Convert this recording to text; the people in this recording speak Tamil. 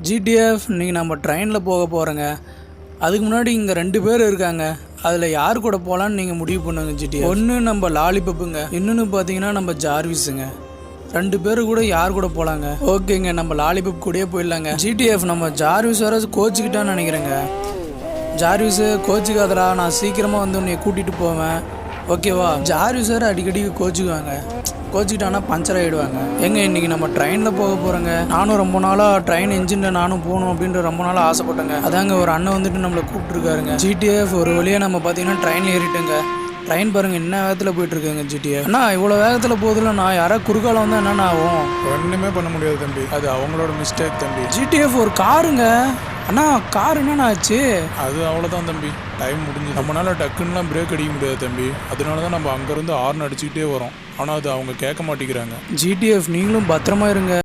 GTF இன்றைக்கி நம்ம ட்ரெயினில் போக போகிறோங்க. அதுக்கு முன்னாடி இங்கே 2 பேர் இருக்காங்க. அதில் யார் கூட போகலான்னு நீங்கள் முடிவு பண்ணுங்க. GTF ஒன்று நம்ம லாலிபப்புங்க, இன்னொன்று பார்த்தீங்கன்னா நம்ம ஜார்விஸுங்க. 2 பேர் கூட யார் கூட போகலாங்க? ஓகேங்க, நம்ம லாலிபப் கூடயே போயிடலாங்க. GTF நம்ம ஜார்விஸ் வர கோச்சிக்கிட்டான்னு நினைக்கிறேங்க. ஜார்விஸு கோச்சிக்காதடா, நான் சீக்கிரமாக வந்து உன்னை கூட்டிகிட்டு போவேன், ஓகேவா? ஜார்விஸ் வேறு அடிக்கடி கோச்சிக்குவாங்க, கோச்சிக்கிட்டானா பஞ்சர் ஆகிடுவாங்க. எங்க இன்றைக்கி நம்ம ட்ரெயினில் போக போகிறோங்க. நானும் ரொம்ப நாளாக ட்ரெயின் இன்ஜினில் நானும் போகணும் அப்படின்ற ரொம்ப நாளாக ஆசைப்பட்டேங்க. அதாங்க ஒரு அண்ணன் வந்துட்டு நம்மளை கூப்பிட்ருக்காருங்க. GTF ஒரு வழியாக நம்ம பார்த்தீங்கன்னா ட்ரெயினில் ஏறிட்டேங்க. ட்ரெயின் பாருங்கள் என்ன வேகத்தில் போயிட்டுருக்குங்க. GTF அண்ணா இவ்வளோ வேகத்தில் போதில்ல, நான் யாராவது குறுக்கால வந்தால் என்னென்ன ஆகும்? ஒன்றுமே பண்ண முடியாது தம்பி, அது அவங்களோட மிஸ்டேக் தம்பி. GTF ஒரு காருங்க. அண்ணா கார் என்னண்ணா ஆச்சு? அது அவ்வளோதான் தம்பி, டைம் முடிஞ்சு. நம்மளால டக்குன்னுலாம் பிரேக் அடிக்க முடியாது தம்பி, அதனால தான் நம்ம அங்கேருந்து ஹார்ன் அடிச்சுக்கிட்டே வரோம். ஆனால் அது அவங்க கேட்க மாட்டேங்கிறாங்க. GTF நீங்களும் பத்திரமா இருங்க.